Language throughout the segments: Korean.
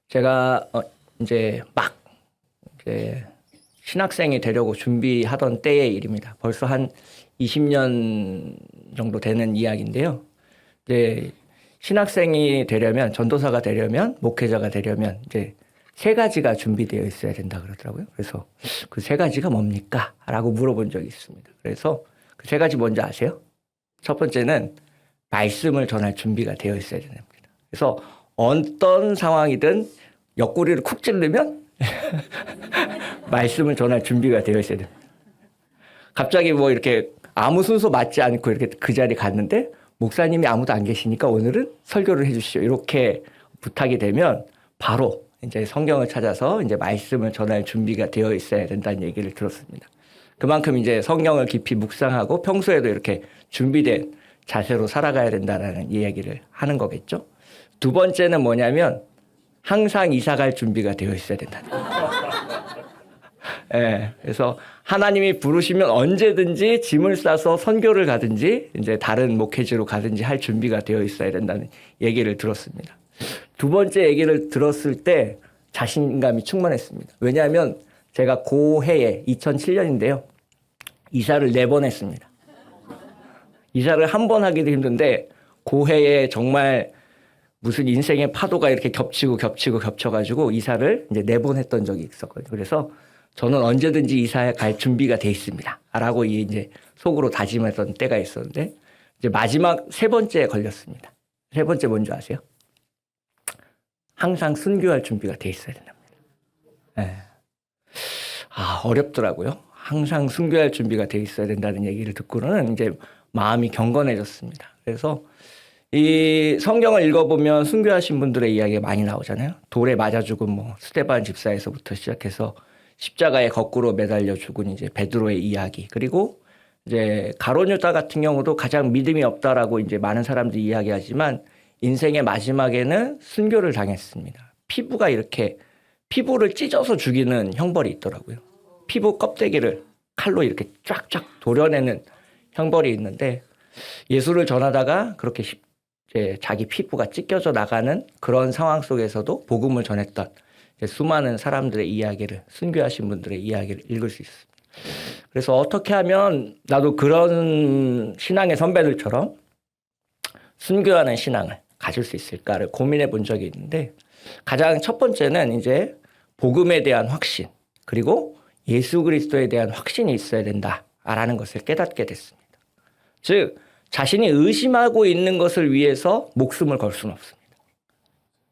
제가 이제 막 이제 신학생이 되려고 준비하던 때의 일입니다. 벌써 한 20년 정도 되는 이야기인데요. 이제 신학생이 되려면, 전도사가 되려면, 목회자가 되려면 이제 세 가지가 준비되어 있어야 된다 그러더라고요. 그래서 그 세 가지가 뭡니까? 라고 물어본 적이 있습니다. 그래서 그 세 가지 뭔지 아세요? 첫 번째는 말씀을 전할 준비가 되어 있어야 됩니다. 그래서 어떤 상황이든 옆구리를 쿡 찌르면 말씀을 전할 준비가 되어 있어야 됩니다. 갑자기 뭐 이렇게 아무 순서 맞지 않고 이렇게 그 자리에 갔는데 목사님이 아무도 안 계시니까 오늘은 설교를 해주시오. 이렇게 부탁이 되면 바로 이제 성경을 찾아서 이제 말씀을 전할 준비가 되어 있어야 된다는 얘기를 들었습니다. 그만큼 이제 성경을 깊이 묵상하고 평소에도 이렇게 준비된 자세로 살아가야 된다는 이야기를 하는 거겠죠. 두 번째는 뭐냐면 항상 이사 갈 준비가 되어 있어야 된다는 거예요. 예, 그래서 하나님이 부르시면 언제든지 짐을 싸서 선교를 가든지 이제 다른 목회지로 가든지 할 준비가 되어 있어야 된다는 얘기를 들었습니다. 두 번째 얘기를 들었을 때 자신감이 충만했습니다. 왜냐하면 제가 고해에 2007년인데요. 이사를 4번 했습니다. 이사를 한 번 하기도 힘든데 고해에 정말 무슨 인생의 파도가 이렇게 겹쳐가지고 이사를 이제 4번 했던 적이 있었거든요. 그래서 저는 언제든지 이사에 갈 준비가 돼 있습니다. 라고 이제 속으로 다짐했던 때가 있었는데 이제 마지막 세 번째에 걸렸습니다. 세 번째 뭔지 아세요? 항상 순교할 준비가 돼 있어야 된답니다. 네. 어렵더라고요. 항상 순교할 준비가 돼 있어야 된다는 얘기를 듣고는 이제 마음이 경건해졌습니다. 그래서 이 성경을 읽어보면 순교하신 분들의 이야기가 많이 나오잖아요. 돌에 맞아 죽은 뭐 스데반 집사에서부터 시작해서 십자가에 거꾸로 매달려 죽은 이제 베드로의 이야기, 그리고 이제 가룟 유다 같은 경우도 가장 믿음이 없다라고 이제 많은 사람들이 이야기하지만 인생의 마지막에는 순교를 당했습니다. 피부를 찢어서 죽이는 형벌이 있더라고요. 피부 껍데기를 칼로 이렇게 쫙쫙 도려내는 형벌이 있는데 예수를 전하다가 그렇게 자기 피부가 찢겨져 나가는 그런 상황 속에서도 복음을 전했던 수많은 사람들의 이야기를, 순교하신 분들의 이야기를 읽을 수 있습니다. 그래서 어떻게 하면 나도 그런 신앙의 선배들처럼 순교하는 신앙을 가질 수 있을까를 고민해 본 적이 있는데 가장 첫 번째는 이제 복음에 대한 확신, 그리고 예수 그리스도에 대한 확신이 있어야 된다라는 것을 깨닫게 됐습니다. 즉 자신이 의심하고 있는 것을 위해서 목숨을 걸 수는 없습니다.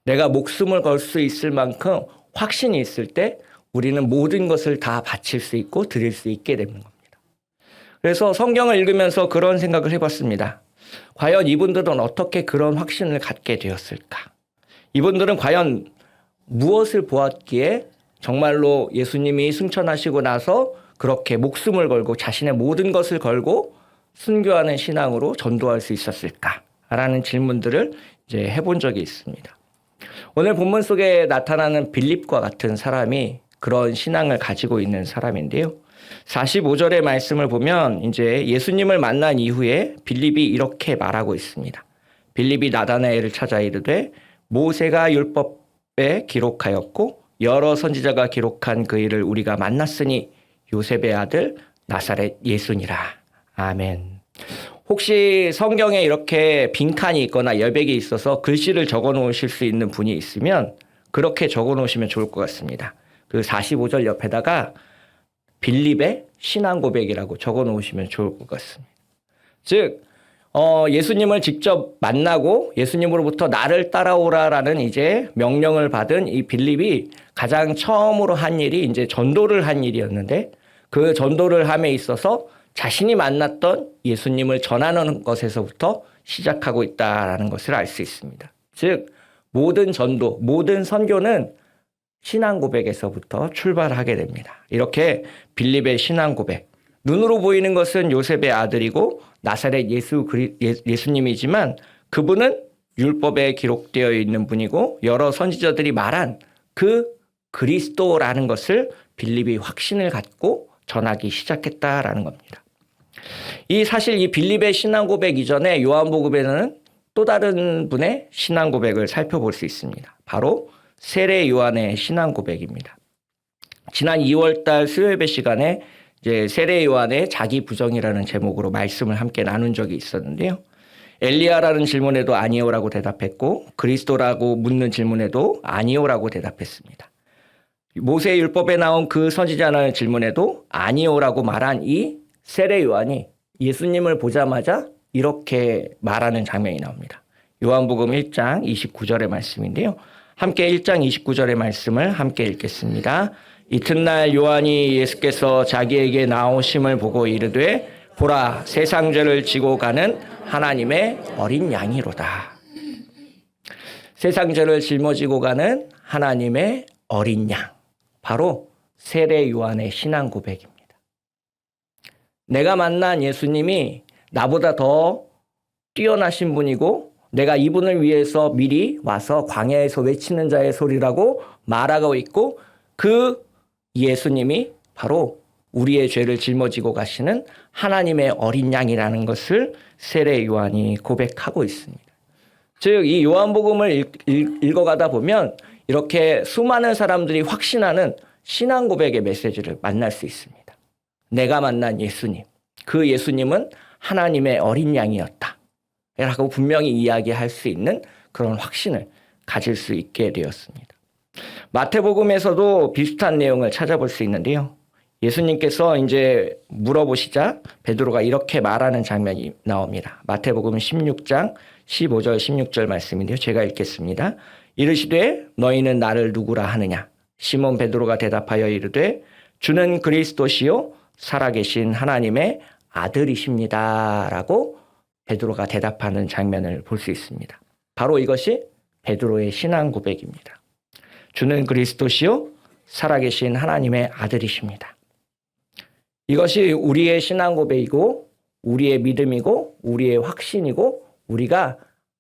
내가 목숨을 걸 수 있을 만큼 확신이 있을 때 우리는 모든 것을 다 바칠 수 있고 드릴 수 있게 되는 겁니다. 그래서 성경을 읽으면서 그런 생각을 해봤습니다. 과연 이분들은 어떻게 그런 확신을 갖게 되었을까? 이분들은 과연 무엇을 보았기에 정말로 예수님이 승천하시고 나서 그렇게 목숨을 걸고 자신의 모든 것을 걸고 순교하는 신앙으로 전도할 수 있었을까라는 질문들을 이제 해본 적이 있습니다. 오늘 본문 속에 나타나는 빌립과 같은 사람이 그런 신앙을 가지고 있는 사람인데요. 45절의 말씀을 보면 이제 예수님을 만난 이후에 빌립이 이렇게 말하고 있습니다. 빌립이 나다나엘을 찾아 이르되 모세가 율법에 기록하였고 여러 선지자가 기록한 그 일을 우리가 만났으니 요셉의 아들 나사렛 예수니라. 아멘. 혹시 성경에 이렇게 빈칸이 있거나 여백이 있어서 글씨를 적어 놓으실 수 있는 분이 있으면 그렇게 적어 놓으시면 좋을 것 같습니다. 그 45절 옆에다가 빌립의 신앙 고백이라고 적어 놓으시면 좋을 것 같습니다. 즉 예수님을 직접 만나고 예수님으로부터 나를 따라오라라는 이제 명령을 받은 이 빌립이 가장 처음으로 한 일이 이제 전도를 한 일이었는데 그 전도를 함에 있어서 자신이 만났던 예수님을 전하는 것에서부터 시작하고 있다라는 것을 알 수 있습니다. 즉 모든 전도, 모든 선교는 신앙 고백에서부터 출발하게 됩니다. 이렇게 빌립의 신앙 고백, 눈으로 보이는 것은 요셉의 아들이고 나사렛 예수님이지만 그분은 율법에 기록되어 있는 분이고 여러 선지자들이 말한 그 그리스도라는 것을 빌립이 확신을 갖고 전하기 시작했다라는 겁니다. 사실 이 빌립의 신앙 고백 이전에 요한복음에는 또 다른 분의 신앙 고백을 살펴볼 수 있습니다. 바로 세례 요한의 신앙 고백입니다. 지난 2월달 수요예배 시간에 이제 세례 요한의 자기 부정이라는 제목으로 말씀을 함께 나눈 적이 있었는데요. 엘리야라는 질문에도 아니오라고 대답했고 그리스도라고 묻는 질문에도 아니오라고 대답했습니다. 모세 율법에 나온 그 선지자라는 질문에도 아니오라고 말한 이 세례 요한이 예수님을 보자마자 이렇게 말하는 장면이 나옵니다. 요한복음 1장 29절의 말씀인데요. 함께 1장 29절의 말씀을 함께 읽겠습니다. 이튿날 요한이 예수께서 자기에게 나오심을 보고 이르되 보라 세상 죄를 지고 가는 하나님의 어린 양이로다. 세상 죄를 짊어지고 가는 하나님의 어린 양. 바로 세례 요한의 신앙 고백입니다. 내가 만난 예수님이 나보다 더 뛰어나신 분이고 내가 이분을 위해서 미리 와서 광야에서 외치는 자의 소리라고 말하고 있고 그 예수님이 바로 우리의 죄를 짊어지고 가시는 하나님의 어린 양이라는 것을 세례 요한이 고백하고 있습니다. 즉 이 요한복음을 읽어가다 보면 이렇게 수많은 사람들이 확신하는 신앙 고백의 메시지를 만날 수 있습니다. 내가 만난 예수님, 그 예수님은 하나님의 어린 양이었다 라고 분명히 이야기할 수 있는 그런 확신을 가질 수 있게 되었습니다. 마태복음에서도 비슷한 내용을 찾아볼 수 있는데요. 예수님께서 이제 물어보시자 베드로가 이렇게 말하는 장면이 나옵니다. 마태복음 16장 15절 16절 말씀인데요. 제가 읽겠습니다. 이르시되 너희는 나를 누구라 하느냐? 시몬 베드로가 대답하여 이르되 주는 그리스도시요 살아계신 하나님의 아들이십니다. 라고 베드로가 대답하는 장면을 볼 수 있습니다. 바로 이것이 베드로의 신앙 고백입니다. 주는 그리스도시요 살아계신 하나님의 아들이십니다. 이것이 우리의 신앙 고백이고 우리의 믿음이고 우리의 확신이고 우리가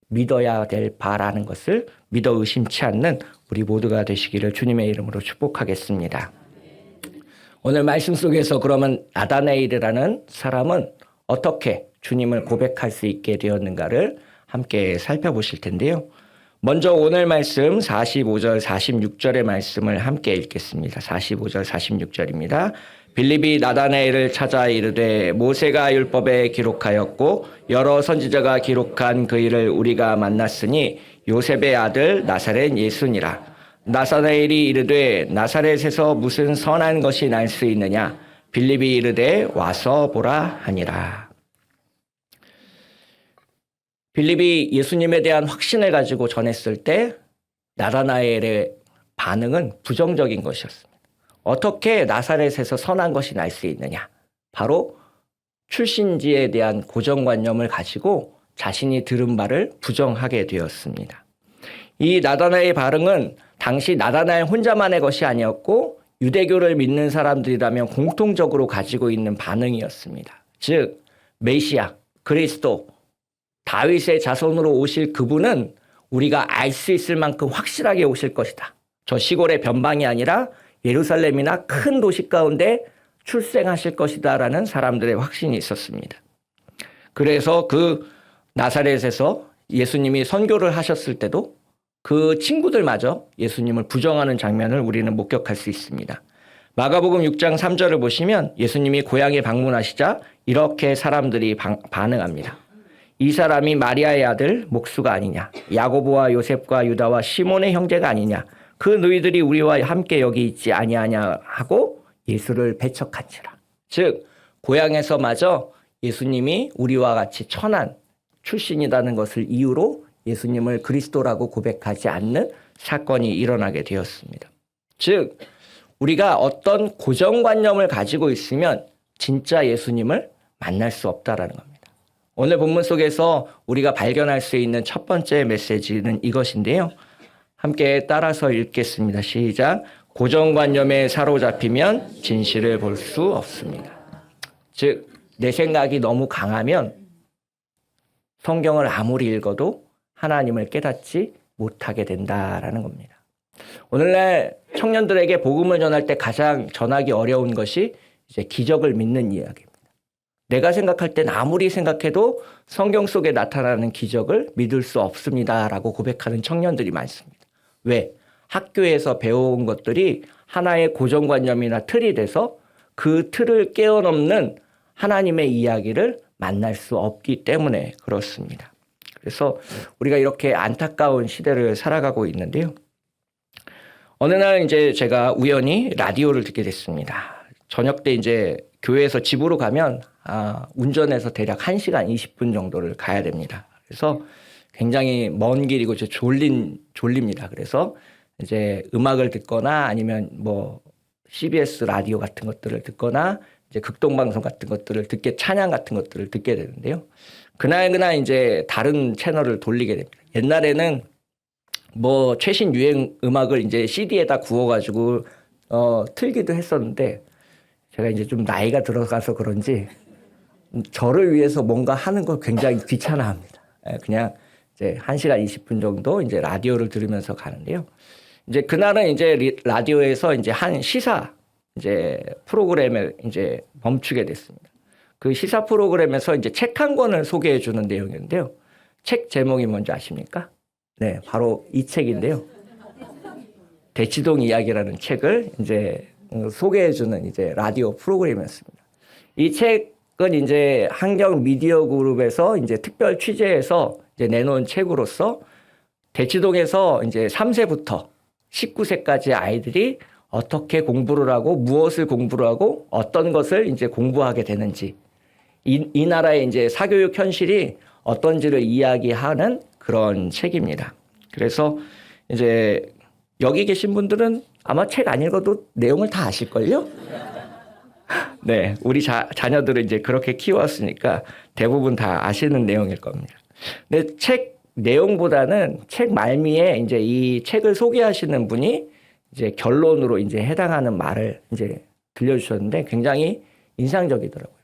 믿어야 될 바라는 것을 믿어 의심치 않는 우리 모두가 되시기를 주님의 이름으로 축복하겠습니다. 오늘 말씀 속에서 그러면 나다나엘이라는 사람은 어떻게 주님을 고백할 수 있게 되었는가를 함께 살펴보실 텐데요. 먼저 오늘 말씀 45절 46절의 말씀을 함께 읽겠습니다. 45절 46절입니다. 빌립이 나다나엘을 찾아 이르되 모세가 율법에 기록하였고 여러 선지자가 기록한 그 일을 우리가 만났으니 요셉의 아들 나사렛 예수니라. 나사나엘이 이르되 나사렛에서 무슨 선한 것이 날 수 있느냐? 빌립이 이르되 와서 보라 하니라. 빌립이 예수님에 대한 확신을 가지고 전했을 때 나다나엘의 반응은 부정적인 것이었습니다. 어떻게 나사렛에서 선한 것이 날 수 있느냐? 바로 출신지에 대한 고정관념을 가지고 자신이 들은 바를 부정하게 되었습니다. 이 나다나엘의 반응은 당시 나다나엘 혼자만의 것이 아니었고 유대교를 믿는 사람들이라면 공통적으로 가지고 있는 반응이었습니다. 즉 메시아, 그리스도, 다윗의 자손으로 오실 그분은 우리가 알 수 있을 만큼 확실하게 오실 것이다. 저 시골의 변방이 아니라 예루살렘이나 큰 도시 가운데 출생하실 것이다 라는 사람들의 확신이 있었습니다. 그래서 그 나사렛에서 예수님이 선교를 하셨을 때도 그 친구들마저 예수님을 부정하는 장면을 우리는 목격할 수 있습니다. 마가복음 6장 3절을 보시면 예수님이 고향에 방문하시자 이렇게 사람들이 반응합니다. 이 사람이 마리아의 아들 목수가 아니냐? 야고보와 요셉과 유다와 시몬의 형제가 아니냐? 그 너희들이 우리와 함께 여기 있지 아니하냐 하고 예수를 배척한지라. 즉 고향에서마저 예수님이 우리와 같이 천한 출신이라는 것을 이유로 예수님을 그리스도라고 고백하지 않는 사건이 일어나게 되었습니다. 즉 우리가 어떤 고정관념을 가지고 있으면 진짜 예수님을 만날 수 없다라는 겁니다. 오늘 본문 속에서 우리가 발견할 수 있는 첫 번째 메시지는 이것인데요. 함께 따라서 읽겠습니다. 시작. 고정관념에 사로잡히면 진실을 볼 수 없습니다. 즉, 내 생각이 너무 강하면 성경을 아무리 읽어도 하나님을 깨닫지 못하게 된다라는 겁니다. 오늘날 청년들에게 복음을 전할 때 가장 전하기 어려운 것이 이제 기적을 믿는 이야기입니다. 내가 생각할 땐 아무리 생각해도 성경 속에 나타나는 기적을 믿을 수 없습니다라고 고백하는 청년들이 많습니다. 왜? 학교에서 배워온 것들이 하나의 고정관념이나 틀이 돼서 그 틀을 깨어넘는 하나님의 이야기를 만날 수 없기 때문에 그렇습니다. 그래서 우리가 이렇게 안타까운 시대를 살아가고 있는데요. 어느 날 이제 제가 우연히 라디오를 듣게 됐습니다. 저녁 때 이제 교회에서 집으로 가면 운전해서 대략 1시간 20분 정도를 가야 됩니다. 그래서 굉장히 먼 길이고 졸립니다. 그래서 이제 음악을 듣거나 아니면 뭐 CBS 라디오 같은 것들을 듣거나 이제 극동방송 같은 것들을 찬양 같은 것들을 듣게 되는데요. 그날 이제 다른 채널을 돌리게 됩니다. 옛날에는 뭐 최신 유행 음악을 이제 CD에다 구워가지고 틀기도 했었는데 제가 이제 좀 나이가 들어가서 그런지 저를 위해서 뭔가 하는 걸 굉장히 귀찮아합니다. 그냥 이제 1시간 20분 정도 이제 라디오를 들으면서 가는데요. 이제 그날은 이제 라디오에서 이제 한 시사 이제 프로그램을 이제 멈추게 됐습니다. 그 시사 프로그램에서 이제 책 한 권을 소개해 주는 내용인데요. 책 제목이 뭔지 아십니까? 네, 바로 이 책인데요. 대치동 이야기라는 책을 이제 소개해 주는 이제 라디오 프로그램이었습니다. 이 책은 이제 한경 미디어 그룹에서 이제 특별 취재해서 이제 내놓은 책으로서 대치동에서 이제 3세부터 19세까지 아이들이 어떻게 공부를 하고 무엇을 공부를 하고 어떤 것을 이제 공부하게 되는지 이 나라의 이제 사교육 현실이 어떤지를 이야기하는 그런 책입니다. 그래서 이제 여기 계신 분들은 아마 책 안 읽어도 내용을 다 아실걸요? 네, 우리 자녀들을 이제 그렇게 키웠으니까 대부분 다 아시는 내용일 겁니다. 근데 책 내용보다는 책 말미에 이제 이 책을 소개하시는 분이 이제 결론으로 이제 해당하는 말을 이제 들려주셨는데 굉장히 인상적이더라고요.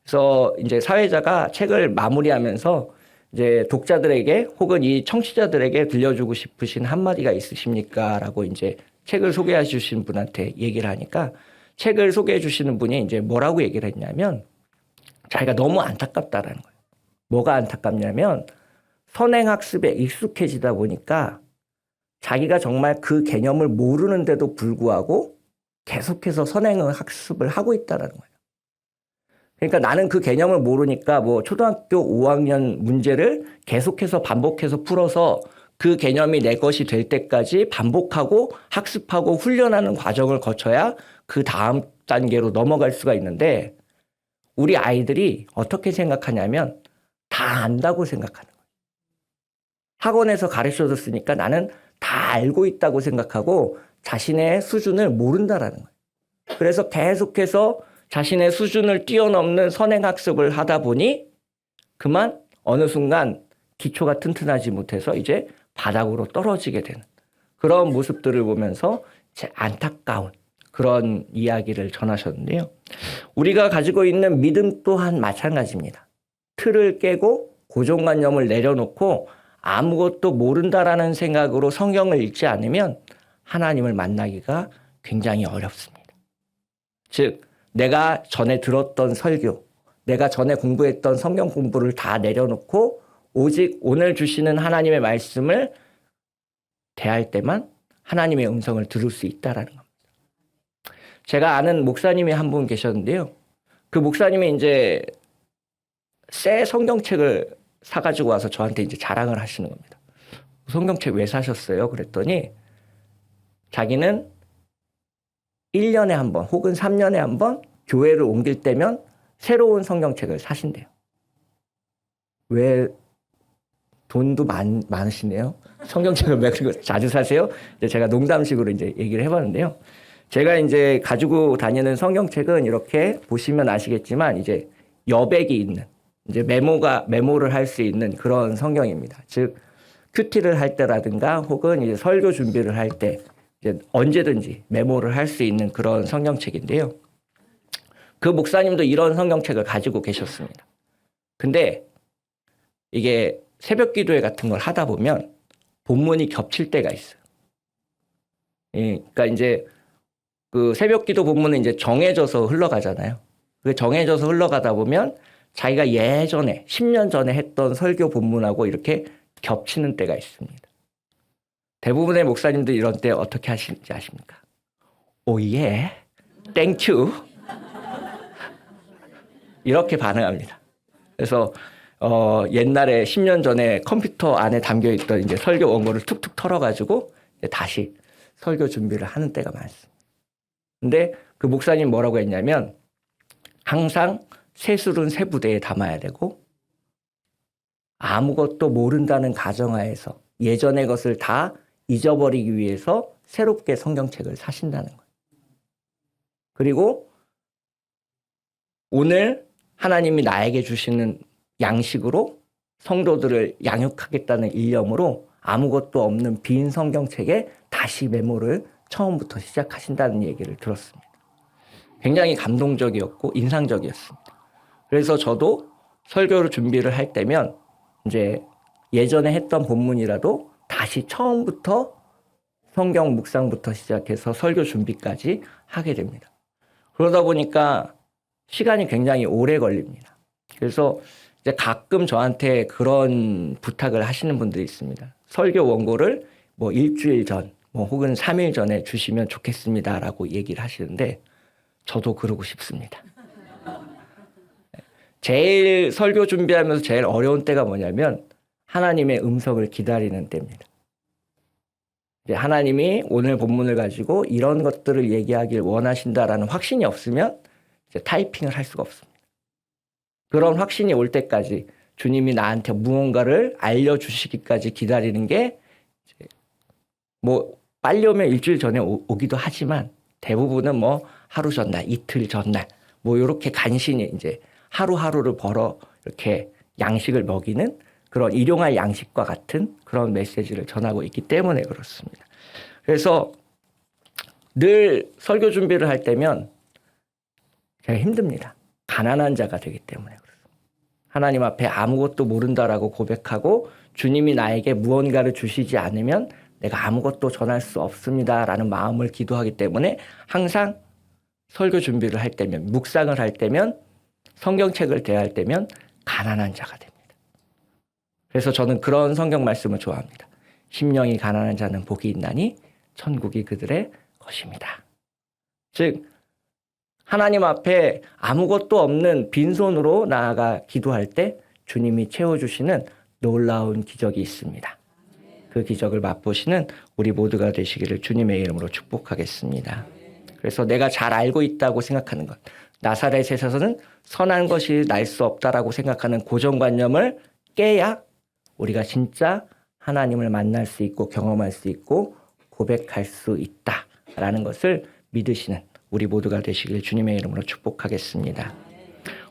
그래서 이제 사회자가 책을 마무리하면서 이제 독자들에게 혹은 이 청취자들에게 들려주고 싶으신 한마디가 있으십니까? 라고 이제 책을 소개해 주신 분한테 얘기를 하니까 책을 소개해 주시는 분이 이제 뭐라고 얘기를 했냐면 자기가 너무 안타깝다라는 거예요. 뭐가 안타깝냐면 선행학습에 익숙해지다 보니까 자기가 정말 그 개념을 모르는데도 불구하고 계속해서 선행학습을 하고 있다는 거예요. 그러니까 나는 그 개념을 모르니까 뭐 초등학교 5학년 문제를 계속해서 반복해서 풀어서 그 개념이 내 것이 될 때까지 반복하고 학습하고 훈련하는 과정을 거쳐야 그 다음 단계로 넘어갈 수가 있는데 우리 아이들이 어떻게 생각하냐면 다 안다고 생각하는 거예요. 학원에서 가르쳐줬으니까 나는 다 알고 있다고 생각하고 자신의 수준을 모른다라는 거예요. 그래서 계속해서 자신의 수준을 뛰어넘는 선행학습을 하다 보니 그만 어느 순간 기초가 튼튼하지 못해서 이제 바닥으로 떨어지게 되는 그런 모습들을 보면서 제 안타까운 그런 이야기를 전하셨는데요. 우리가 가지고 있는 믿음 또한 마찬가지입니다. 틀을 깨고 고정관념을 내려놓고 아무것도 모른다라는 생각으로 성경을 읽지 않으면 하나님을 만나기가 굉장히 어렵습니다. 즉 내가 전에 들었던 설교, 내가 전에 공부했던 성경 공부를 다 내려놓고 오직 오늘 주시는 하나님의 말씀을 대할 때만 하나님의 음성을 들을 수 있다라는 겁니다. 제가 아는 목사님이 한 분 계셨는데요. 그 목사님이 이제 새 성경책을 사가지고 와서 저한테 이제 자랑을 하시는 겁니다. 성경책 왜 사셨어요? 그랬더니 자기는 1년에 한 번 혹은 3년에 한 번 교회를 옮길 때면 새로운 성경책을 사신대요. 왜 돈도 많으시네요. 성경책을 왜 그렇게 자주 사세요? 이제 제가 농담식으로 이제 얘기를 해봤는데요. 제가 이제 가지고 다니는 성경책은 이렇게 보시면 아시겠지만 이제 여백이 있는 이제 메모를 할 수 있는 그런 성경입니다. 즉 큐티를 할 때라든가 혹은 이제 설교 준비를 할 때 이제 언제든지 메모를 할 수 있는 그런 성경책인데요. 그 목사님도 이런 성경책을 가지고 계셨습니다. 근데 이게 새벽 기도회 같은 걸 하다 보면 본문이 겹칠 때가 있어요. 그러니까 이제 그 새벽 기도 본문은 이제 정해져서 흘러가잖아요. 그 정해져서 흘러가다 보면 자기가 예전에 10년 전에 했던 설교 본문하고 이렇게 겹치는 때가 있습니다. 대부분의 목사님들 이런 때 어떻게 하시는지 아십니까? 오예, 땡큐. 이렇게 반응합니다. 그래서 옛날에 10년 전에 컴퓨터 안에 담겨있던 이제 설교 원고를 툭툭 털어가지고 다시 설교 준비를 하는 때가 많습니다. 근데 그 목사님 뭐라고 했냐면 항상 세술은 세 부대에 담아야 되고 아무것도 모른다는 가정하에서 예전의 것을 다 잊어버리기 위해서 새롭게 성경책을 사신다는 거예요. 그리고 오늘 하나님이 나에게 주시는 양식으로 성도들을 양육하겠다는 일념으로 아무것도 없는 빈 성경책에 다시 메모를 처음부터 시작하신다는 얘기를 들었습니다. 굉장히 감동적이었고 인상적이었습니다. 그래서 저도 설교를 준비를 할 때면 이제 예전에 했던 본문이라도 다시 처음부터 성경 묵상부터 시작해서 설교 준비까지 하게 됩니다. 그러다 보니까 시간이 굉장히 오래 걸립니다. 그래서 이제 가끔 저한테 그런 부탁을 하시는 분들이 있습니다. 설교 원고를 뭐 일주일 전, 뭐 혹은 3일 전에 주시면 좋겠습니다라고 얘기를 하시는데 저도 그러고 싶습니다. 제일 설교 준비하면서 제일 어려운 때가 뭐냐면 하나님의 음성을 기다리는 때입니다. 이제 하나님이 오늘 본문을 가지고 이런 것들을 얘기하길 원하신다라는 확신이 없으면 이제 타이핑을 할 수가 없습니다. 그런 확신이 올 때까지 주님이 나한테 무언가를 알려주시기까지 기다리는 게 뭐 빨리 오면 일주일 전에 오기도 하지만 대부분은 뭐 하루 전날, 이틀 전날 뭐 이렇게 간신히 이제 하루하루를 벌어 이렇게 양식을 먹이는 그런 일용할 양식과 같은 그런 메시지를 전하고 있기 때문에 그렇습니다. 그래서 늘 설교 준비를 할 때면 제가 힘듭니다. 가난한 자가 되기 때문에 그렇습니다. 하나님 앞에 아무것도 모른다라고 고백하고 주님이 나에게 무언가를 주시지 않으면 내가 아무것도 전할 수 없습니다라는 마음을 기도하기 때문에 항상 설교 준비를 할 때면, 묵상을 할 때면, 성경책을 대할 때면 가난한 자가 됩니다. 그래서 저는 그런 성경 말씀을 좋아합니다. 심령이 가난한 자는 복이 있나니 천국이 그들의 것입니다. 즉 하나님 앞에 아무것도 없는 빈손으로 나아가 기도할 때 주님이 채워주시는 놀라운 기적이 있습니다. 그 기적을 맛보시는 우리 모두가 되시기를 주님의 이름으로 축복하겠습니다. 그래서 내가 잘 알고 있다고 생각하는 것, 나사렛에서는 선한 것이 날 수 없다라고 생각하는 고정관념을 깨야 우리가 진짜 하나님을 만날 수 있고 경험할 수 있고 고백할 수 있다라는 것을 믿으시는 우리 모두가 되시길 주님의 이름으로 축복하겠습니다.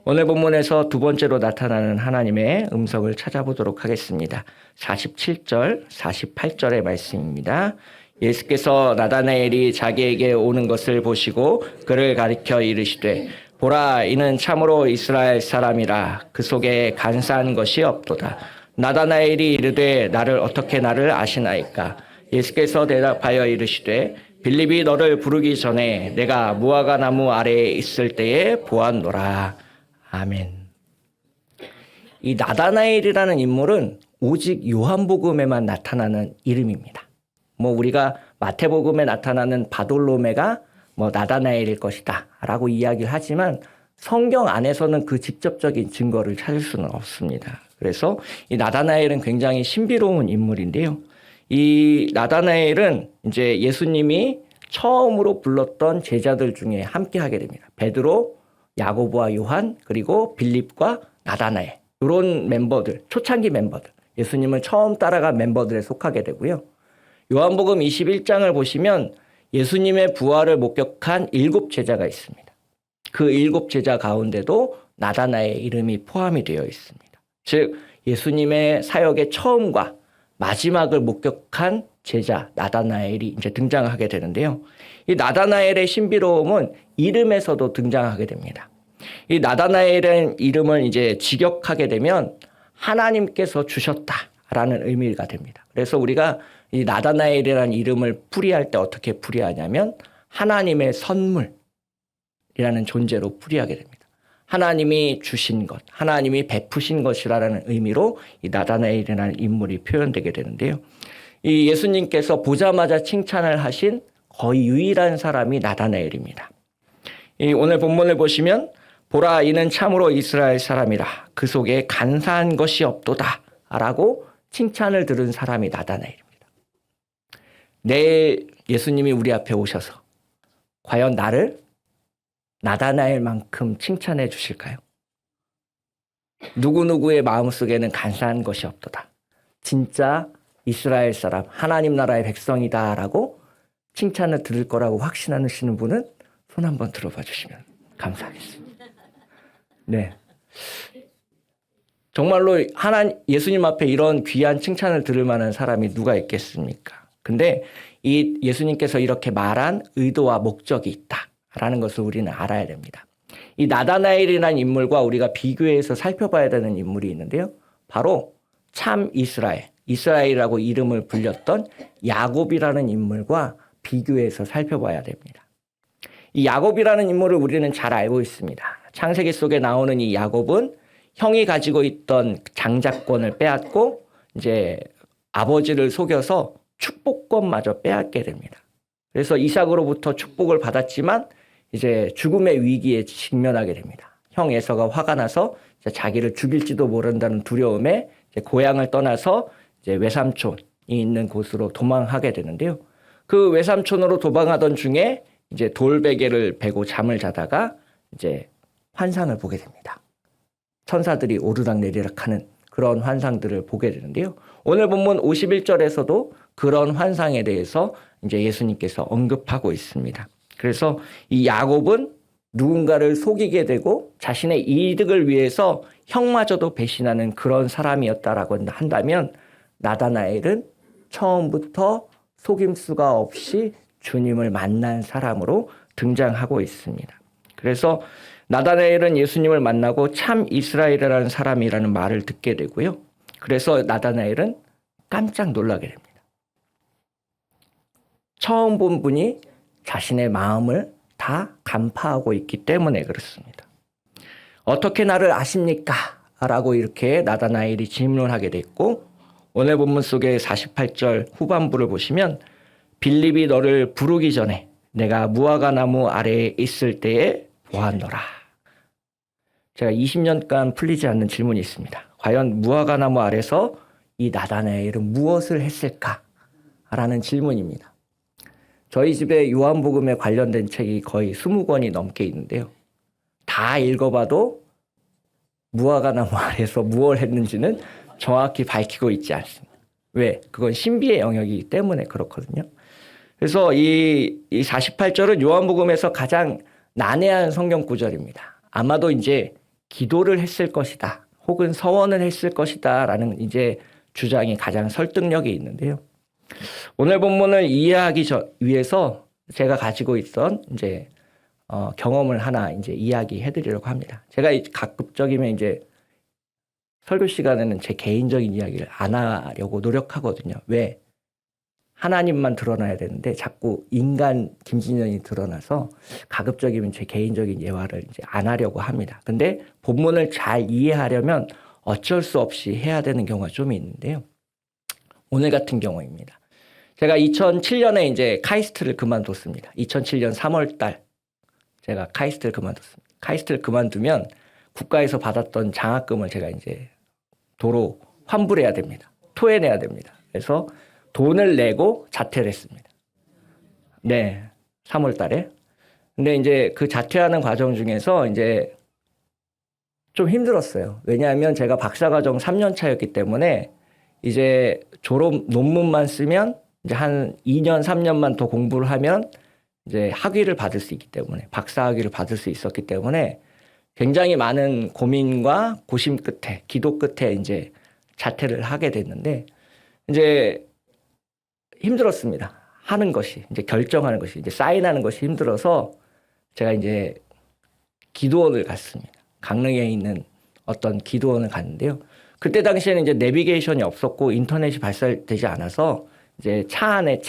오늘 본문에서 두 번째로 나타나는 하나님의 음성을 찾아보도록 하겠습니다. 47절, 48절의 말씀입니다. 예수께서 나다나엘이 자기에게 오는 것을 보시고 그를 가리켜 이르시되 보라 이는 참으로 이스라엘 사람이라 그 속에 간사한 것이 없도다. 나다나엘이 이르되 나를 아시나이까? 예수께서 대답하여 이르시되 빌립이 너를 부르기 전에 내가 무화과 나무 아래에 있을 때에 보았노라. 아멘. 이 나다나엘이라는 인물은 오직 요한복음에만 나타나는 이름입니다. 뭐 우리가 마태복음에 나타나는 바돌로메가 뭐 나다나엘일 것이다 라고 이야기를 하지만 성경 안에서는 그 직접적인 증거를 찾을 수는 없습니다. 그래서 이 나다나엘은 굉장히 신비로운 인물인데요. 이 나다나엘은 이제 예수님이 처음으로 불렀던 제자들 중에 함께 하게 됩니다. 베드로, 야고보와 요한, 그리고 빌립과 나다나엘. 이런 멤버들, 초창기 멤버들. 예수님을 처음 따라간 멤버들에 속하게 되고요. 요한복음 21장을 보시면 예수님의 부활을 목격한 7 제자가 있습니다. 그 7 제자 가운데도 나다나의 이름이 포함이 되어 있습니다. 즉 예수님의 사역의 처음과 마지막을 목격한 제자 나다나엘이 이제 등장하게 되는데요. 이 나다나엘의 신비로움은 이름에서도 등장하게 됩니다. 이 나다나엘의 이름을 이제 직역하게 되면 하나님께서 주셨다라는 의미가 됩니다. 그래서 우리가 이 나다나엘이라는 이름을 풀이할 때 어떻게 풀이하냐면 하나님의 선물이라는 존재로 풀이하게 됩니다. 하나님이 주신 것, 하나님이 베푸신 것이라는 의미로 이 나다나엘이라는 인물이 표현되게 되는데요. 이 예수님께서 보자마자 칭찬을 하신 거의 유일한 사람이 나다나엘입니다. 이 오늘 본문을 보시면 보라 이는 참으로 이스라엘 사람이라 그 속에 간사한 것이 없도다 라고 칭찬을 들은 사람이 나다나엘입니다. 내일 예수님이 우리 앞에 오셔서 과연 나를 나다나엘만큼 칭찬해 주실까요? 누구누구의 마음속에는 간사한 것이 없도다. 진짜 이스라엘 사람, 하나님 나라의 백성이다 라고 칭찬을 들을 거라고 확신하시는 분은 손 한번 들어봐 주시면 감사하겠습니다. 네. 정말로 예수님 앞에 이런 귀한 칭찬을 들을 만한 사람이 누가 있겠습니까? 근데 이 예수님께서 이렇게 말한 의도와 목적이 있다라는 것을 우리는 알아야 됩니다. 이 나다나엘이라는 인물과 우리가 비교해서 살펴봐야 되는 인물이 있는데요. 바로 참 이스라엘이라고 이름을 불렸던 야곱이라는 인물과 비교해서 살펴봐야 됩니다. 이 야곱이라는 인물을 우리는 잘 알고 있습니다. 창세기 속에 나오는 이 야곱은 형이 가지고 있던 장자권을 빼앗고 이제 아버지를 속여서 축복권마저 빼앗게 됩니다. 그래서 이삭으로부터 축복을 받았지만 이제 죽음의 위기에 직면하게 됩니다. 형 에서가 화가 나서 자기를 죽일지도 모른다는 두려움에 이제 고향을 떠나서 이제 외삼촌이 있는 곳으로 도망하게 되는데요. 그 외삼촌으로 도망하던 중에 이제 돌베개를 베고 잠을 자다가 이제 환상을 보게 됩니다. 천사들이 오르락내리락하는 그런 환상들을 보게 되는데요. 오늘 본문 51절에서도 그런 환상에 대해서 이제 예수님께서 언급하고 있습니다. 그래서 이 야곱은 누군가를 속이게 되고 자신의 이득을 위해서 형마저도 배신하는 그런 사람이었다라고 한다면 나다나엘은 처음부터 속임수가 없이 주님을 만난 사람으로 등장하고 있습니다. 그래서 나다나엘은 예수님을 만나고 참 이스라엘이라는 사람이라는 말을 듣게 되고요. 그래서 나다나엘은 깜짝 놀라게 됩니다. 처음 본 분이 자신의 마음을 다 간파하고 있기 때문에 그렇습니다. 어떻게 나를 아십니까? 라고 이렇게 나다나엘이 질문하게 됐고 오늘 본문 속의 48절 후반부를 보시면 빌립이 너를 부르기 전에 내가 무화과 나무 아래에 있을 때에 보았노라. 제가 20년간 풀리지 않는 질문이 있습니다. 과연 무화과 나무 아래서 이 나다나엘은 무엇을 했을까? 라는 질문입니다. 저희 집에 요한복음에 관련된 책이 거의 20권이 넘게 있는데요. 다 읽어봐도 무화과 나무 아래서 무엇을 했는지는 정확히 밝히고 있지 않습니다. 왜? 그건 신비의 영역이기 때문에 그렇거든요. 그래서 이 48절은 요한복음에서 가장 난해한 성경 구절입니다. 아마도 이제 기도를 했을 것이다. 혹은 서원을 했을 것이다. 라는 이제 주장이 가장 설득력이 있는데요. 오늘 본문을 이해하기 위해서 제가 가지고 있던 이제 경험을 하나 이제 이야기해 드리려고 합니다. 제가 가급적이면 이제 설교 시간에는 제 개인적인 이야기를 안 하려고 노력하거든요. 왜? 하나님만 드러나야 되는데 자꾸 인간 김진현이 드러나서 가급적이면 제 개인적인 예화를 이제 안 하려고 합니다. 근데 본문을 잘 이해하려면 어쩔 수 없이 해야 되는 경우가 좀 있는데요. 오늘 같은 경우입니다. 제가 2007년에 이제 카이스트를 그만뒀습니다. 2007년 3월 달 제가 카이스트를 그만뒀습니다. 카이스트를 그만두면 국가에서 받았던 장학금을 제가 이제 도로 환불해야 됩니다. 토해내야 됩니다. 그래서 돈을 내고 자퇴를 했습니다. 네, 3월 달에. 근데 이제 그 자퇴하는 과정 중에서 이제 좀 힘들었어요. 왜냐하면 제가 박사과정 3년 차였기 때문에 이제 졸업 논문만 쓰면 이제 한 2년, 3년만 더 공부를 하면 이제 학위를 받을 수 있기 때문에 박사 학위를 받을 수 있었기 때문에 굉장히 많은 고민과 고심 끝에 기도 끝에 이제 자퇴를 하게 됐는데 이제 힘들었습니다. 하는 것이 이제 결정하는 것이 이제 사인하는 것이 힘들어서 제가 이제 기도원을 갔습니다. 강릉에 있는 어떤 기도원을 갔는데요. 그때 당시에는 이제 내비게이션이 없었고 인터넷이 발달되지 않아서 이제 차 안에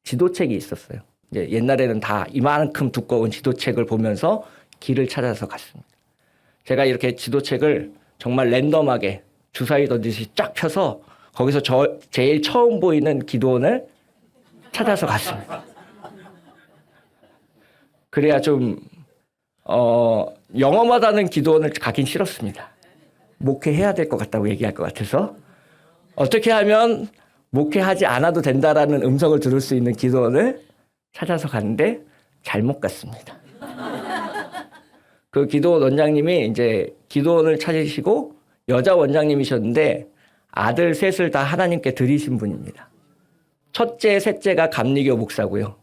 지도책이 있었어요. 이제 옛날에는 다 이만큼 두꺼운 지도책을 보면서 길을 찾아서 갔습니다. 제가 이렇게 지도책을 정말 랜덤하게 주사위 던지듯이 쫙 펴서 거기서 제일 처음 보이는 기도원을 찾아서 갔습니다. 그래야 좀 영험하다는 기도원을 가긴 싫었습니다. 목회해야 될 것 같다고 얘기할 것 같아서 어떻게 하면 목회하지 않아도 된다라는 음성을 들을 수 있는 기도원을 찾아서 갔는데 잘못 갔습니다. 그 기도원 원장님이 이제 기도원을 찾으시고 여자 원장님이셨는데 아들 셋을 다 하나님께 드리신 분입니다. 첫째, 셋째가 감리교 목사고요.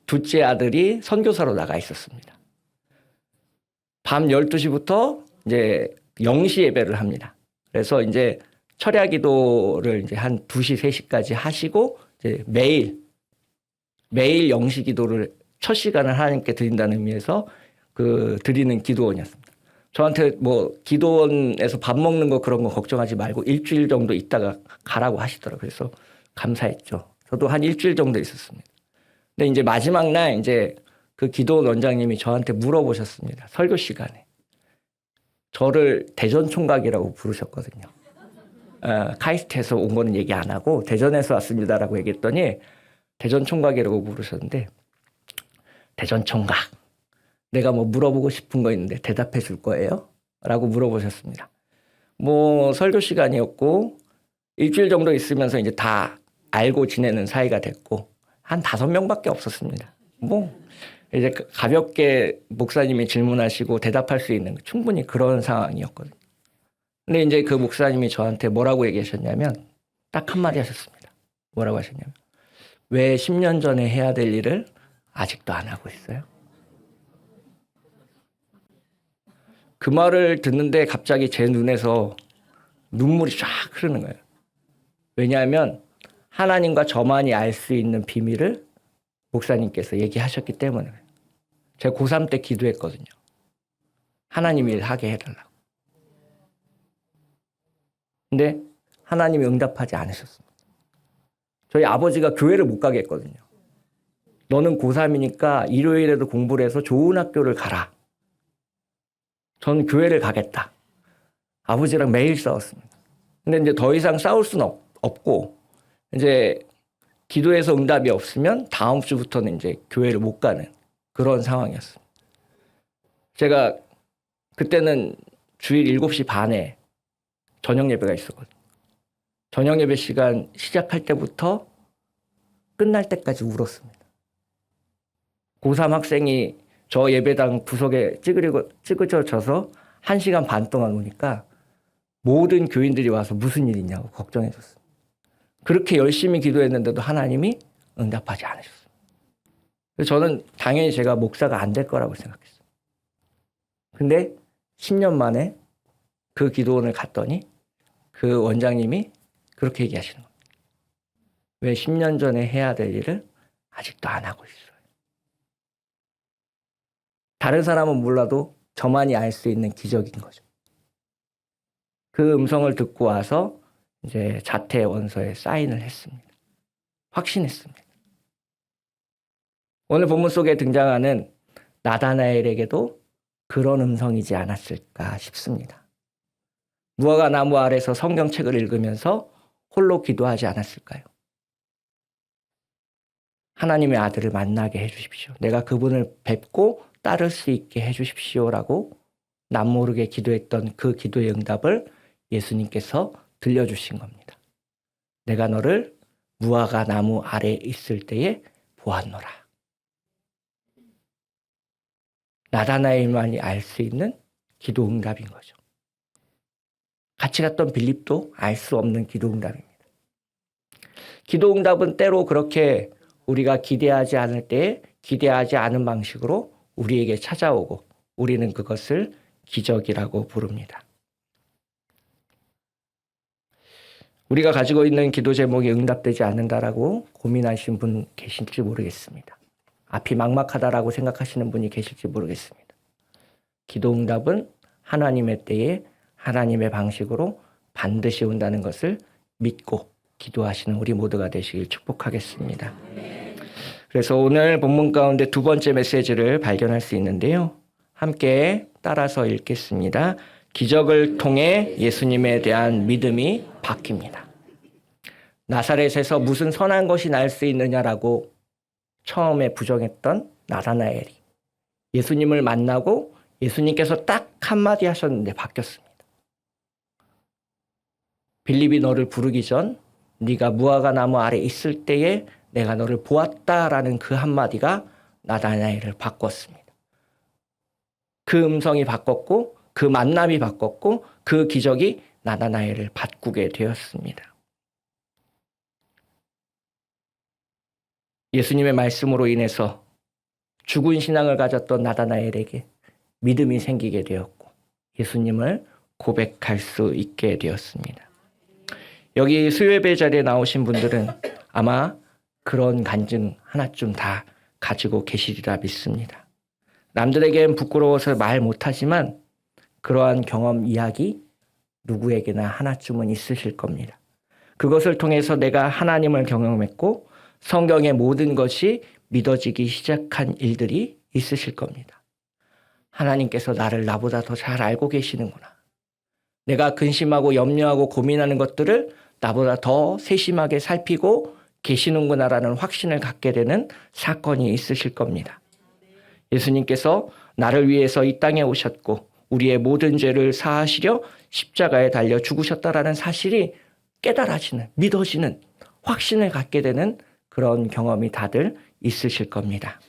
둘째 아들이 선교사로 나가 있었습니다. 밤 12시부터 이제 영시 예배를 합니다. 그래서 이제 철야 기도를 이제 한 2시, 3시까지 하시고 이제 매일 영시 기도를 첫 시간을 하나님께 드린다는 의미에서 그 드리는 기도원이었습니다. 저한테 뭐 기도원에서 밥 먹는 거 그런 거 걱정하지 말고 일주일 정도 있다가 가라고 하시더라고요. 그래서 감사했죠. 저도 한 일주일 정도 있었습니다. 근데 이제 마지막 날 이제 그 기도원 원장님이 저한테 물어보셨습니다. 설교 시간에. 저를 대전 총각이라고 부르셨거든요. 카이스트에서 온 거는 얘기 안 하고 대전에서 왔습니다라고 얘기했더니 대전 총각이라고 부르셨는데 대전 총각 내가 뭐 물어보고 싶은 거 있는데 대답해 줄 거예요? 라고 물어보셨습니다. 뭐 설교 시간이었고 일주일 정도 있으면서 이제 다 알고 지내는 사이가 됐고 한 5명밖에 없었습니다. 뭐 이제 가볍게 목사님이 질문하시고 대답할 수 있는 충분히 그런 상황이었거든요. 근데 이제 그 목사님이 저한테 뭐라고 얘기하셨냐면 딱 한마디 하셨습니다. 뭐라고 하셨냐면 왜 10년 전에 해야 될 일을 아직도 안 하고 있어요? 그 말을 듣는데 갑자기 제 눈에서 눈물이 쫙 흐르는 거예요. 왜냐하면 하나님과 저만이 알 수 있는 비밀을 목사님께서 얘기하셨기 때문에 제가 고3 때 기도했거든요. 하나님이 일하게 해달라고. 근데 하나님이 응답하지 않으셨습니다. 저희 아버지가 교회를 못 가게 했거든요. 너는 고3이니까 일요일에도 공부를 해서 좋은 학교를 가라. 저는 교회를 가겠다. 아버지랑 매일 싸웠습니다. 근데 이제 더 이상 싸울 수는 없고 이제 기도해서 응답이 없으면 다음 주부터는 이제 교회를 못 가는 그런 상황이었습니다. 제가 그때는 주일 7시 반에 저녁 예배가 있었거든요. 저녁 예배 시간 시작할 때부터 끝날 때까지 울었습니다. 고3 학생이 저 예배당 구석에 찌그러져서 1시간 반 동안 오니까 모든 교인들이 와서 무슨 일 있냐고 걱정해 줬습니다. 그렇게 열심히 기도했는데도 하나님이 응답하지 않으셨어요. 그래서 저는 당연히 제가 목사가 안 될 거라고 생각했어요. 근데 10년 만에 그 기도원을 갔더니 그 원장님이 그렇게 얘기하시는 겁니다. 왜 10년 전에 해야 될 일을 아직도 안 하고 있어요. 다른 사람은 몰라도 저만이 알 수 있는 기적인 거죠. 그 음성을 듣고 와서 이제 자퇴 원서에 사인을 했습니다. 확신했습니다. 오늘 본문 속에 등장하는 나다나엘에게도 그런 음성이지 않았을까 싶습니다. 무화과 나무 아래서 성경책을 읽으면서 홀로 기도하지 않았을까요? 하나님의 아들을 만나게 해주십시오. 내가 그분을 뵙고 따를 수 있게 해주십시오라고 남모르게 기도했던 그 기도의 응답을 예수님께서 들려주신 겁니다. 내가 너를 무화과 나무 아래 있을 때에 보았노라. 나다나엘만이 알 수 있는 기도 응답인 거죠. 같이 갔던 빌립도 알 수 없는 기도 응답입니다. 기도 응답은 때로 그렇게 우리가 기대하지 않을 때에 기대하지 않은 방식으로 우리에게 찾아오고 우리는 그것을 기적이라고 부릅니다. 우리가 가지고 있는 기도 제목이 응답되지 않는다라고 고민하신 분 계실지 모르겠습니다. 앞이 막막하다라고 생각하시는 분이 계실지 모르겠습니다. 기도 응답은 하나님의 때에 하나님의 방식으로 반드시 온다는 것을 믿고 기도하시는 우리 모두가 되시길 축복하겠습니다. 그래서 오늘 본문 가운데 두 번째 메시지를 발견할 수 있는데요. 함께 따라서 읽겠습니다. 기적을 통해 예수님에 대한 믿음이 바뀝니다. 나사렛에서 무슨 선한 것이 날 수 있느냐라고 처음에 부정했던 나다나엘이 예수님을 만나고 예수님께서 딱 한마디 하셨는데 바뀌었습니다. 빌립이 너를 부르기 전 네가 무화과 나무 아래 있을 때에 내가 너를 보았다라는 그 한마디가 나다나엘을 바꿨습니다. 그 음성이 바꿨고 그 만남이 바꿨고 그 기적이 나다나엘을 바꾸게 되었습니다. 예수님의 말씀으로 인해서 죽은 신앙을 가졌던 나다나엘에게 믿음이 생기게 되었고 예수님을 고백할 수 있게 되었습니다. 여기 수요예배 자리에 나오신 분들은 아마 그런 간증 하나쯤 다 가지고 계시리라 믿습니다. 남들에겐 부끄러워서 말 못하지만 그러한 경험 이야기 누구에게나 하나쯤은 있으실 겁니다. 그것을 통해서 내가 하나님을 경험했고 성경의 모든 것이 믿어지기 시작한 일들이 있으실 겁니다. 하나님께서 나를 나보다 더 잘 알고 계시는구나. 내가 근심하고 염려하고 고민하는 것들을 나보다 더 세심하게 살피고 계시는구나라는 확신을 갖게 되는 사건이 있으실 겁니다. 예수님께서 나를 위해서 이 땅에 오셨고 우리의 모든 죄를 사하시려 십자가에 달려 죽으셨다라는 사실이 깨달아지는, 믿어지는 확신을 갖게 되는 그런 경험이 다들 있으실 겁니다.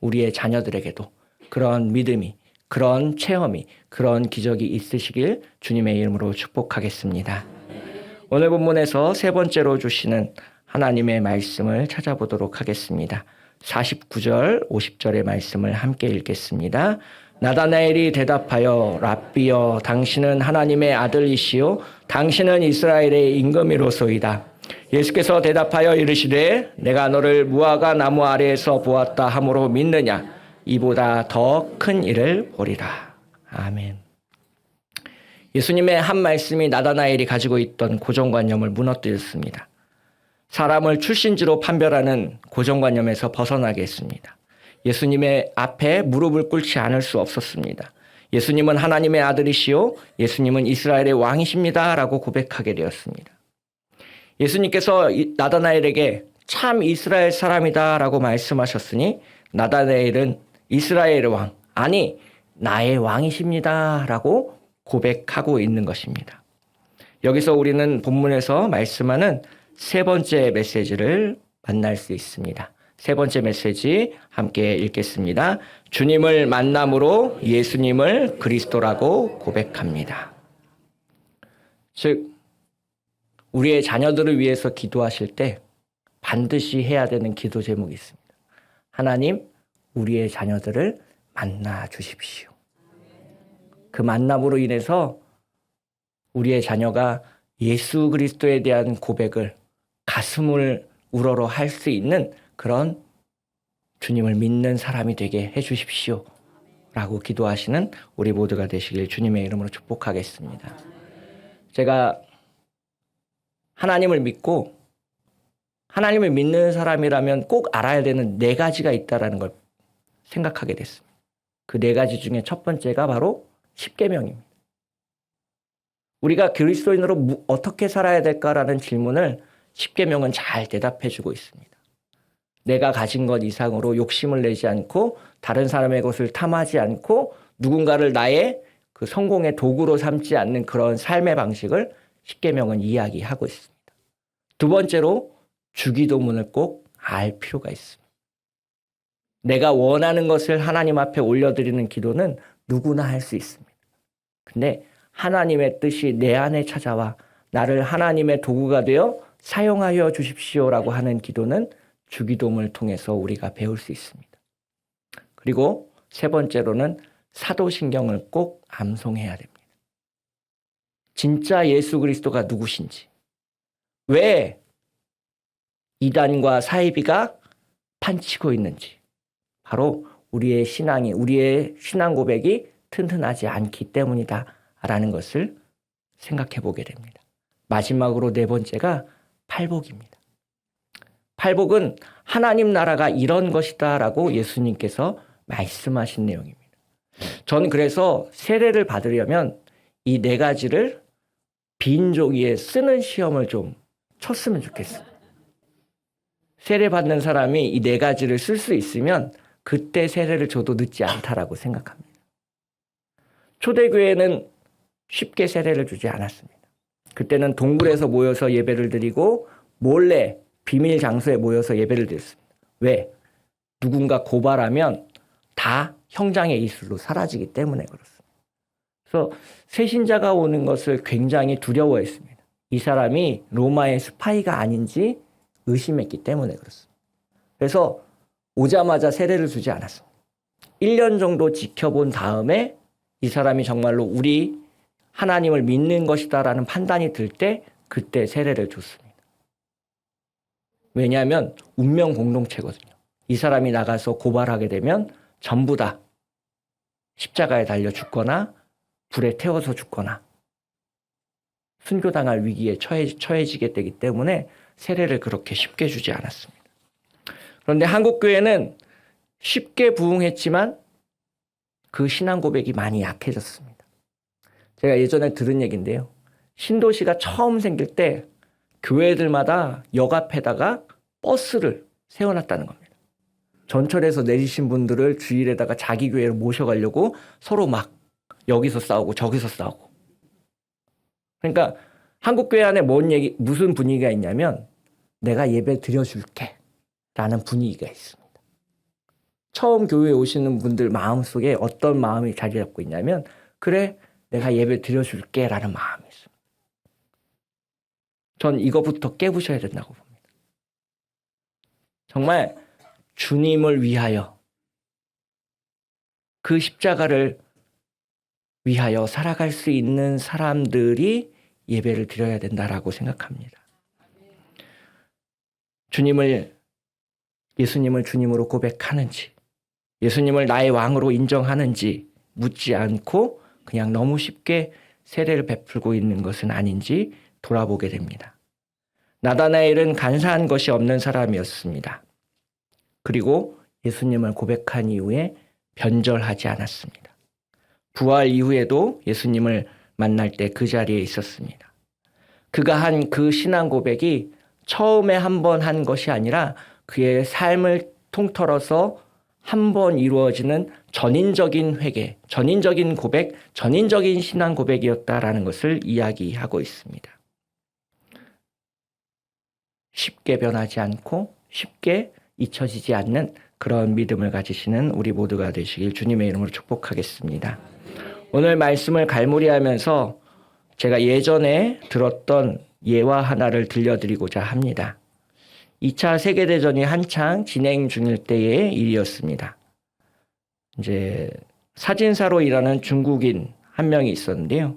우리의 자녀들에게도 그런 믿음이, 그런 체험이, 그런 기적이 있으시길 주님의 이름으로 축복하겠습니다. 오늘 본문에서 세 번째로 주시는 하나님의 말씀을 찾아보도록 하겠습니다. 49절, 50절의 말씀을 함께 읽겠습니다. 나다나엘이 대답하여 랍비여 당신은 하나님의 아들이시요 당신은 이스라엘의 임금이로소이다. 예수께서 대답하여 이르시되 내가 너를 무화과 나무 아래에서 보았다 함으로 믿느냐 이보다 더 큰 일을 보리라. 아멘. 예수님의 한 말씀이 나다나엘이 가지고 있던 고정관념을 무너뜨렸습니다. 사람을 출신지로 판별하는 고정관념에서 벗어나게 했습니다. 예수님의 앞에 무릎을 꿇지 않을 수 없었습니다. 예수님은 하나님의 아들이시요 예수님은 이스라엘의 왕이십니다 라고 고백하게 되었습니다. 예수님께서 나다나엘에게 참 이스라엘 사람이다 라고 말씀하셨으니 나다나엘은 이스라엘의 왕, 아니 나의 왕이십니다 라고 고백하고 있는 것입니다. 여기서 우리는 본문에서 말씀하는 세 번째 메시지를 만날 수 있습니다. 세 번째 메시지 함께 읽겠습니다. 주님을 만남으로 예수님을 그리스도라고 고백합니다. 즉 우리의 자녀들을 위해서 기도하실 때 반드시 해야 되는 기도 제목이 있습니다. 하나님, 우리의 자녀들을 만나 주십시오. 그 만남으로 인해서 우리의 자녀가 예수 그리스도에 대한 고백을 가슴을 우러러 할 수 있는 그런 주님을 믿는 사람이 되게 해 주십시오 라고 기도하시는 우리 모두가 되시길 주님의 이름으로 축복하겠습니다. 제가 하나님을 믿고 하나님을 믿는 사람이라면 꼭 알아야 되는 네 가지가 있다는 걸 생각하게 됐습니다. 그 네 가지 중에 첫 번째가 바로 십계명입니다. 우리가 그리스도인으로 어떻게 살아야 될까라는 질문을 십계명은 잘 대답해주고 있습니다. 내가 가진 것 이상으로 욕심을 내지 않고 다른 사람의 것을 탐하지 않고 누군가를 나의 그 성공의 도구로 삼지 않는 그런 삶의 방식을 십계명은 이야기하고 있습니다. 두 번째로 주기도문을 꼭 알 필요가 있습니다. 내가 원하는 것을 하나님 앞에 올려드리는 기도는 누구나 할 수 있습니다. 근데 하나님의 뜻이 내 안에 찾아와 나를 하나님의 도구가 되어 사용하여 주십시오라고 하는 기도는 주기도문을 통해서 우리가 배울 수 있습니다. 그리고 세 번째로는 사도신경을 꼭 암송해야 됩니다. 진짜 예수 그리스도가 누구신지, 왜 이단과 사이비가 판치고 있는지, 바로 우리의 신앙이, 우리의 신앙 고백이 튼튼하지 않기 때문이다라는 것을 생각해 보게 됩니다. 마지막으로 네 번째가 팔복입니다. 팔복은 하나님 나라가 이런 것이다라고 예수님께서 말씀하신 내용입니다. 전 그래서 세례를 받으려면 이 네 가지를 빈 종이에 쓰는 시험을 좀 쳤으면 좋겠어요. 세례 받는 사람이 이 네 가지를 쓸 수 있으면 그때 세례를 줘도 늦지 않다라고 생각합니다. 초대교회는 쉽게 세례를 주지 않았습니다. 그때는 동굴에서 모여서 예배를 드리고 몰래 비밀 장소에 모여서 예배를 드렸습니다. 왜? 누군가 고발하면 다 형장의 이슬로 사라지기 때문에 그렇습니다. 그래서 새신자가 오는 것을 굉장히 두려워했습니다. 이 사람이 로마의 스파이가 아닌지 의심했기 때문에 그렇습니다. 그래서 오자마자 세례를 주지 않았습니다. 1년 정도 지켜본 다음에 이 사람이 정말로 우리 하나님을 믿는 것이다라는 판단이 들 때 그때 세례를 줬습니다. 왜냐하면 운명 공동체거든요. 이 사람이 나가서 고발하게 되면 전부 다 십자가에 달려 죽거나 불에 태워서 죽거나 순교당할 위기에 처해지게 되기 때문에 세례를 그렇게 쉽게 주지 않았습니다. 그런데 한국교회는 쉽게 부흥했지만 그 신앙 고백이 많이 약해졌습니다. 제가 예전에 들은 얘기인데요. 신도시가 처음 생길 때 교회들마다 역 앞에다가 버스를 세워놨다는 겁니다. 전철에서 내리신 분들을 주일에다가 자기 교회로 모셔가려고 서로 막 여기서 싸우고 저기서 싸우고. 그러니까 한국교회 안에 무슨 분위기가 있냐면 내가 예배 드려줄게 라는 분위기가 있습니다. 처음 교회에 오시는 분들 마음속에 어떤 마음이 자리 잡고 있냐면 그래 내가 예배 드려줄게 라는 마음이 있습니다. 전 이거부터 깨부셔야 된다고 봅니다. 정말 주님을 위하여 그 십자가를 위하여 살아갈 수 있는 사람들이 예배를 드려야 된다라고 생각합니다. 예수님을 주님으로 고백하는지, 예수님을 나의 왕으로 인정하는지 묻지 않고 그냥 너무 쉽게 세례를 베풀고 있는 것은 아닌지 돌아보게 됩니다. 나다나엘은 간사한 것이 없는 사람이었습니다. 그리고 예수님을 고백한 이후에 변절하지 않았습니다. 부활 이후에도 예수님을 만날 때 그 자리에 있었습니다. 그가 한 그 신앙 고백이 처음에 한 번 한 것이 아니라 그의 삶을 통틀어서 한 번 이루어지는 전인적인 회개, 전인적인 고백, 전인적인 신앙 고백이었다라는 것을 이야기하고 있습니다. 쉽게 변하지 않고 쉽게 잊혀지지 않는 그런 믿음을 가지시는 우리 모두가 되시길 주님의 이름으로 축복하겠습니다. 오늘 말씀을 갈무리하면서 제가 예전에 들었던 예화 하나를 들려드리고자 합니다. 2차 세계대전이 한창 진행 중일 때의 일이었습니다. 이제 사진사로 일하는 중국인 한 명이 있었는데요.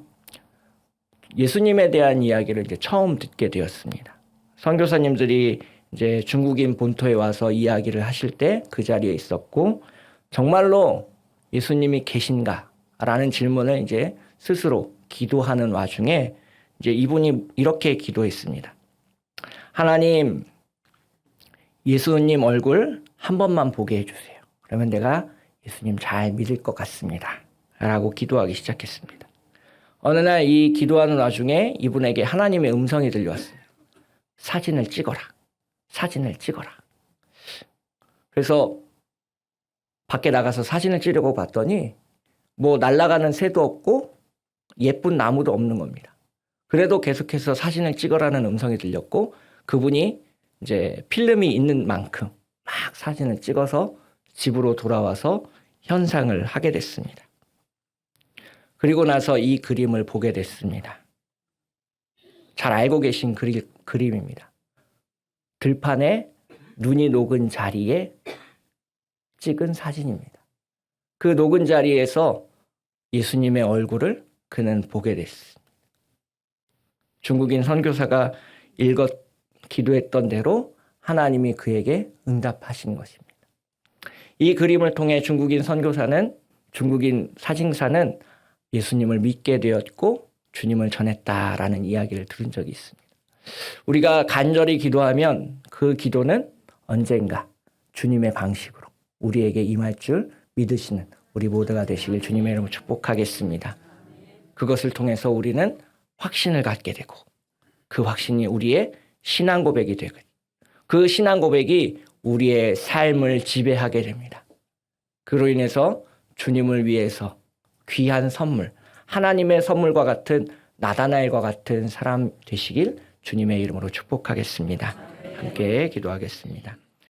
예수님에 대한 이야기를 이제 처음 듣게 되었습니다. 선교사님들이 이제 중국인 본토에 와서 이야기를 하실 때 그 자리에 있었고, 정말로 예수님이 계신가라는 질문을 이제 스스로 기도하는 와중에 이제 이분이 이렇게 기도했습니다. 하나님, 예수님 얼굴 한 번만 보게 해주세요. 그러면 내가 예수님 잘 믿을 것 같습니다. 라고 기도하기 시작했습니다. 어느 날 이 기도하는 와중에 이분에게 하나님의 음성이 들려왔습니다. 사진을 찍어라. 사진을 찍어라. 그래서 밖에 나가서 사진을 찍으려고 봤더니 뭐 날아가는 새도 없고 예쁜 나무도 없는 겁니다. 그래도 계속해서 사진을 찍어라는 음성이 들렸고 그분이 이제 필름이 있는 만큼 막 사진을 찍어서 집으로 돌아와서 현상을 하게 됐습니다. 그리고 나서 이 그림을 보게 됐습니다. 잘 알고 계신 그림입니다. 들판에 눈이 녹은 자리에 찍은 사진입니다. 그 녹은 자리에서 예수님의 얼굴을 그는 보게 됐습니다. 중국인 선교사가 기도했던 대로 하나님이 그에게 응답하신 것입니다. 이 그림을 통해 중국인 사진사는 예수님을 믿게 되었고 주님을 전했다라는 이야기를 들은 적이 있습니다. 우리가 간절히 기도하면 그 기도는 언젠가 주님의 방식으로 우리에게 임할 줄 믿으시는 우리 모두가 되시길 주님의 이름으로 축복하겠습니다. 그것을 통해서 우리는 확신을 갖게 되고 그 확신이 우리의 신앙 고백이 되거든요. 그 신앙 고백이 우리의 삶을 지배하게 됩니다. 그로 인해서 주님을 위해서 귀한 선물, 하나님의 선물과 같은 나다나엘과 같은 사람 되시길 주님의 이름으로 축복하겠습니다. 함께 기도하겠습니다.